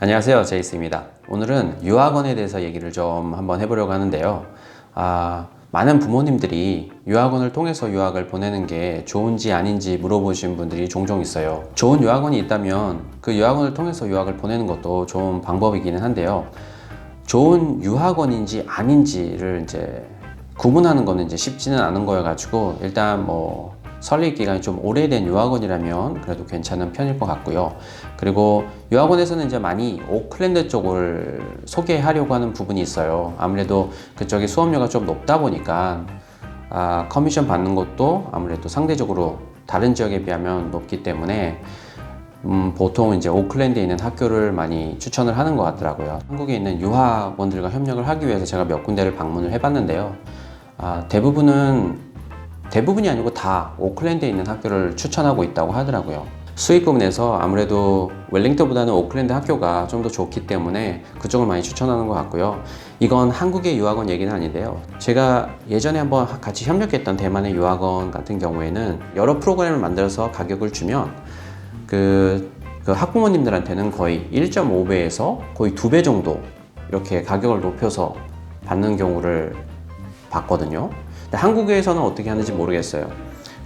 안녕하세요, 제이스입니다. 오늘은 유학원에 대해서 얘기를 좀 한번 해보려고 하는데요. 많은 부모님들이 유학원을 통해서 유학을 보내는 게 좋은지 아닌지 물어보시는 분들이 종종 있어요. 좋은 유학원이 있다면 그 유학원을 통해서 유학을 보내는 것도 좋은 방법이기는 한데요. 좋은 유학원인지 아닌지를 이제 구분하는 거는 이제 쉽지는 않은 거여가지고 일단 설립 기간이 좀 오래된 유학원이라면 그래도 괜찮은 편일 것 같고요. 그리고 유학원에서는 이제 많이 오클랜드 쪽을 소개하려고 하는 부분이 있어요. 아무래도 그쪽에 수업료가 좀 높다 보니까 커미션 받는 것도 아무래도 상대적으로 다른 지역에 비하면 높기 때문에 보통 이제 오클랜드에 있는 학교를 많이 추천을 하는 것 같더라고요. 한국에 있는 유학원들과 협력을 하기 위해서 제가 몇 군데를 방문을 해봤는데요. 대부분이 아니고 다 오클랜드에 있는 학교를 추천하고 있다고 하더라고요. 수익 부분에서 아무래도 웰링턴보다는 오클랜드 학교가 좀 더 좋기 때문에 그쪽을 많이 추천하는 것 같고요. 이건 한국의 유학원 얘기는 아닌데요. 제가 예전에 한번 같이 협력했던 대만의 유학원 같은 경우에는 여러 프로그램을 만들어서 가격을 주면 그 학부모님들한테는 거의 1.5배에서 거의 2배 정도 이렇게 가격을 높여서 받는 경우를 봤거든요. 근데 한국에서는 어떻게 하는지 모르겠어요.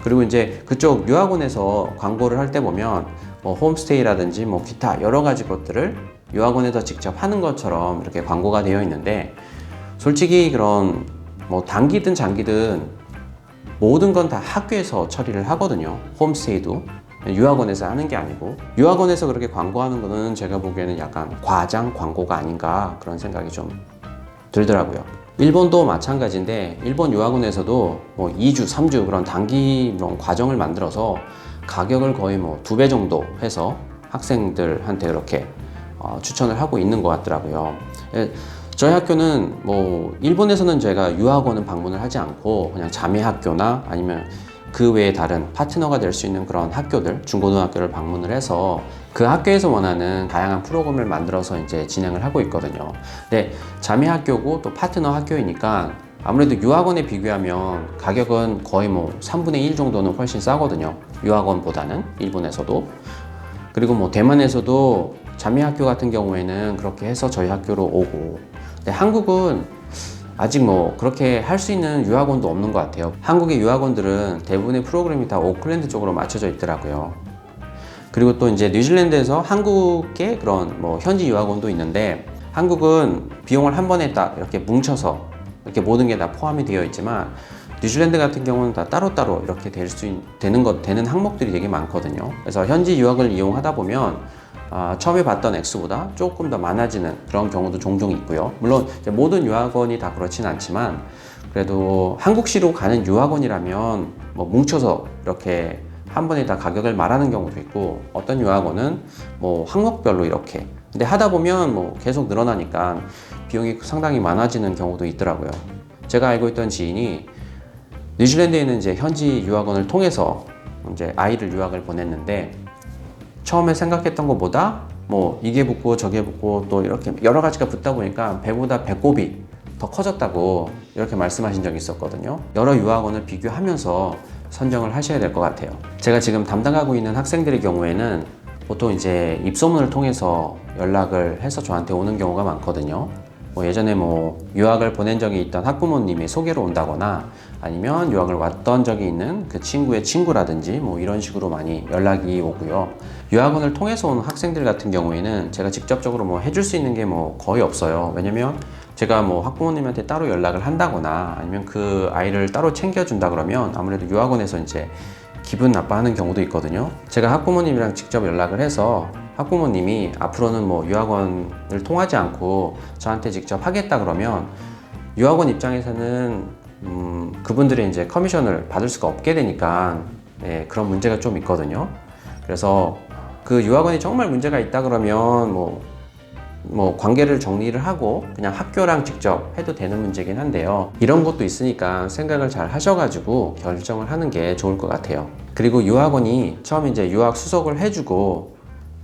그리고 이제 그쪽 유학원에서 광고를 할 때 보면 홈스테이라든지 기타 여러 가지 것들을 유학원에서 직접 하는 것처럼 이렇게 광고가 되어 있는데, 솔직히 그런 단기든 장기든 모든 건 다 학교에서 처리를 하거든요. 홈스테이도 유학원에서 하는 게 아니고, 유학원에서 그렇게 광고하는 거는 제가 보기에는 약간 과장 광고가 아닌가 그런 생각이 좀 들더라고요. 일본도 마찬가지인데, 일본 유학원에서도 2주, 3주 그런 단기 과정을 만들어서 가격을 거의 2배 정도 해서 학생들한테 그렇게 추천을 하고 있는 것 같더라고요. 저희 학교는 일본에서는 제가 유학원은 방문을 하지 않고 그냥 자매 학교나 아니면 그 외에 다른 파트너가 될 수 있는 그런 학교들, 중고등학교를 방문을 해서 그 학교에서 원하는 다양한 프로그램을 만들어서 이제 진행을 하고 있거든요. 근데 자매 학교고 또 파트너 학교이니까 아무래도 유학원에 비교하면 가격은 거의 3분의 1 정도는 훨씬 싸거든요. 유학원보다는, 일본에서도. 그리고 대만에서도 자매 학교 같은 경우에는 그렇게 해서 저희 학교로 오고, 근데 한국은 아직 그렇게 할 수 있는 유학원도 없는 것 같아요. 한국의 유학원들은 대부분의 프로그램이 다 오클랜드 쪽으로 맞춰져 있더라고요. 그리고 또 이제 뉴질랜드에서 한국의 그런 현지 유학원도 있는데, 한국은 비용을 한 번에 딱 이렇게 뭉쳐서 이렇게 모든 게 다 포함이 되어 있지만, 뉴질랜드 같은 경우는 다 따로따로 이렇게 되는 항목들이 되게 많거든요. 그래서 현지 유학을 이용하다 보면 처음에 봤던 액수보다 조금 더 많아지는 그런 경우도 종종 있고요. 물론 모든 유학원이 다 그렇진 않지만, 그래도 한국시로 가는 유학원이라면 뭉쳐서 이렇게 한 번에 다 가격을 말하는 경우도 있고, 어떤 유학원은 항목별로 이렇게, 근데 하다 보면 계속 늘어나니까 비용이 상당히 많아지는 경우도 있더라고요. 제가 알고 있던 지인이 뉴질랜드에 있는 이제 현지 유학원을 통해서 이제 아이를 유학을 보냈는데, 처음에 생각했던 것보다 이게 붙고 저게 붙고 또 이렇게 여러 가지가 붙다 보니까 배보다 배꼽이 더 커졌다고 이렇게 말씀하신 적이 있었거든요. 여러 유학원을 비교하면서 선정을 하셔야 될 것 같아요. 제가 지금 담당하고 있는 학생들의 경우에는 보통 이제 입소문을 통해서 연락을 해서 저한테 오는 경우가 많거든요. 예전에 유학을 보낸 적이 있던 학부모님이 소개로 온다거나, 아니면 유학을 왔던 적이 있는 그 친구의 친구라든지 이런 식으로 많이 연락이 오고요. 유학원을 통해서 온 학생들 같은 경우에는 제가 직접적으로 해줄 수 있는 게 거의 없어요. 왜냐면 제가 학부모님한테 따로 연락을 한다거나 아니면 그 아이를 따로 챙겨준다 그러면 아무래도 유학원에서 이제 기분 나빠하는 경우도 있거든요. 제가 학부모님이랑 직접 연락을 해서 학부모님이 앞으로는 유학원을 통하지 않고 저한테 직접 하겠다 그러면, 유학원 입장에서는 그분들이 이제 커미션을 받을 수가 없게 되니까 그런 문제가 좀 있거든요. 그래서 그 유학원이 정말 문제가 있다 그러면 관계를 정리를 하고 그냥 학교랑 직접 해도 되는 문제긴 한데요. 이런 것도 있으니까 생각을 잘 하셔가지고 결정을 하는 게 좋을 것 같아요. 그리고 유학원이 처음에 이제 유학 수속을 해주고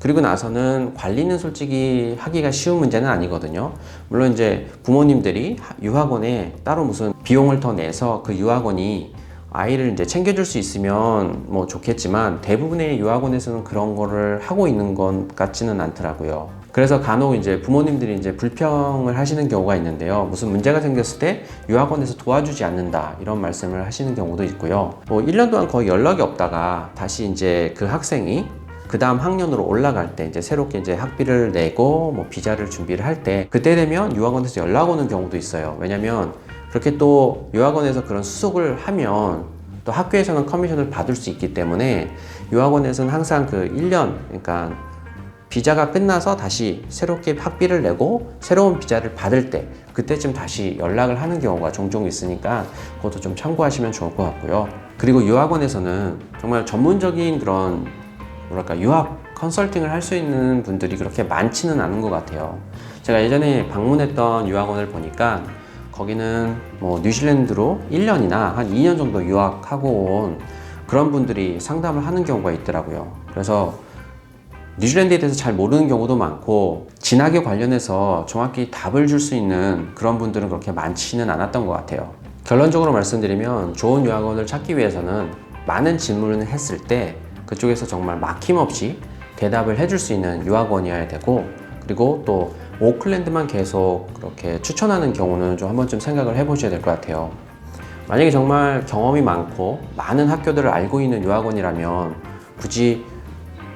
그리고 나서는 관리는 솔직히 하기가 쉬운 문제는 아니거든요. 물론 이제 부모님들이 유학원에 따로 무슨 비용을 더 내서 그 유학원이 아이를 이제 챙겨줄 수 있으면 좋겠지만, 대부분의 유학원에서는 그런 거를 하고 있는 것 같지는 않더라고요. 그래서 간혹 이제 부모님들이 이제 불평을 하시는 경우가 있는데요. 무슨 문제가 생겼을 때 유학원에서 도와주지 않는다 이런 말씀을 하시는 경우도 있고요. 뭐 1년 동안 거의 연락이 없다가 다시 이제 그 학생이 그 다음 학년으로 올라갈 때 이제 새롭게 이제 학비를 내고 뭐 비자를 준비를 할 때 그때 되면 유학원에서 연락 오는 경우도 있어요. 왜냐면 그렇게 또 유학원에서 그런 수속을 하면 또 학교에서는 커미션을 받을 수 있기 때문에 유학원에서는 항상 그 1년 그러니까 비자가 끝나서 다시 새롭게 학비를 내고 새로운 비자를 받을 때 그때쯤 다시 연락을 하는 경우가 종종 있으니까 그것도 좀 참고하시면 좋을 것 같고요. 그리고 유학원에서는 정말 전문적인 그런 뭐랄까 유학 컨설팅을 할 수 있는 분들이 그렇게 많지는 않은 것 같아요. 제가 예전에 방문했던 유학원을 보니까 거기는 뭐 뉴질랜드로 1년이나 한 2년 정도 유학하고 온 그런 분들이 상담을 하는 경우가 있더라고요. 그래서 뉴질랜드에 대해서 잘 모르는 경우도 많고 진학에 관련해서 정확히 답을 줄 수 있는 그런 분들은 그렇게 많지는 않았던 것 같아요. 결론적으로 말씀드리면 좋은 유학원을 찾기 위해서는 많은 질문을 했을 때 그쪽에서 정말 막힘없이 대답을 해줄 수 있는 유학원이어야 되고 그리고 또 오클랜드만 계속 그렇게 추천하는 경우는 좀 한 번쯤 생각을 해보셔야 될 것 같아요. 만약에 정말 경험이 많고 많은 학교들을 알고 있는 유학원이라면 굳이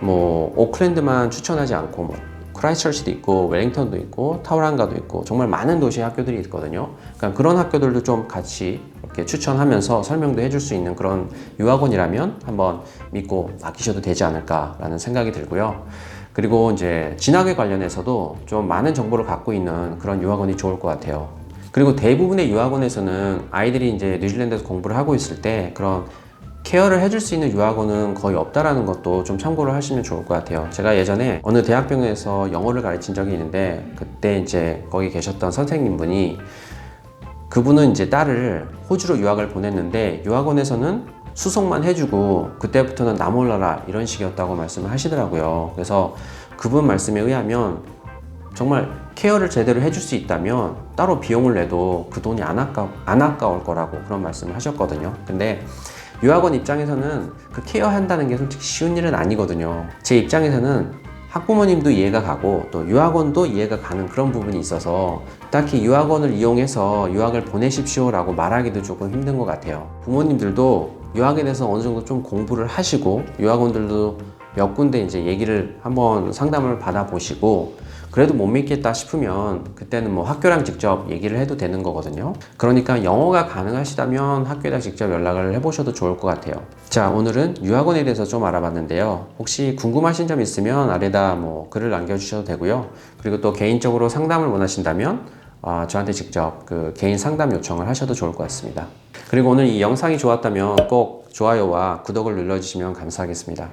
뭐 오클랜드만 추천하지 않고 뭐 크라이스처치도 있고 웰링턴도 있고 타우랑가도 있고 정말 많은 도시의 학교들이 있거든요. 그러니까 그런 학교들도 좀 같이 이렇게 추천하면서 설명도 해줄 수 있는 그런 유학원이라면 한번 믿고 맡기셔도 되지 않을까라는 생각이 들고요. 그리고 이제 진학에 관련해서도 좀 많은 정보를 갖고 있는 그런 유학원이 좋을 것 같아요. 그리고 대부분의 유학원에서는 아이들이 이제 뉴질랜드에서 공부를 하고 있을 때 그런 케어를 해줄 수 있는 유학원은 거의 없다라는 것도 좀 참고를 하시면 좋을 것 같아요. 제가 예전에 어느 대학병원에서 영어를 가르친 적이 있는데 그때 이제 거기 계셨던 선생님분이 그분은 이제 딸을 호주로 유학을 보냈는데 유학원에서는 수속만 해주고 그때부터는 나 몰라라 이런 식이었다고 말씀을 하시더라고요. 그래서 그분 말씀에 의하면 정말 케어를 제대로 해줄 수 있다면 따로 비용을 내도 그 돈이 안 아까울 거라고 그런 말씀을 하셨거든요. 근데 유학원 입장에서는 그 케어한다는 게 솔직히 쉬운 일은 아니거든요. 제 입장에서는 학부모님도 이해가 가고 또 유학원도 이해가 가는 그런 부분이 있어서 딱히 유학원을 이용해서 유학을 보내십시오 라고 말하기도 조금 힘든 것 같아요. 부모님들도 유학에 대해서 어느 정도 좀 공부를 하시고 유학원들도 몇 군데 이제 얘기를 한번 상담을 받아보시고 그래도 못 믿겠다 싶으면 그때는 뭐 학교랑 직접 얘기를 해도 되는 거거든요. 그러니까 영어가 가능하시다면 학교에다 직접 연락을 해보셔도 좋을 것 같아요. 자, 오늘은 유학원에 대해서 좀 알아봤는데요. 혹시 궁금하신 점 있으면 아래다 뭐 글을 남겨주셔도 되고요. 그리고 또 개인적으로 상담을 원하신다면 저한테 직접 그 개인 상담 요청을 하셔도 좋을 것 같습니다. 그리고 오늘 이 영상이 좋았다면 꼭 좋아요와 구독을 눌러주시면 감사하겠습니다.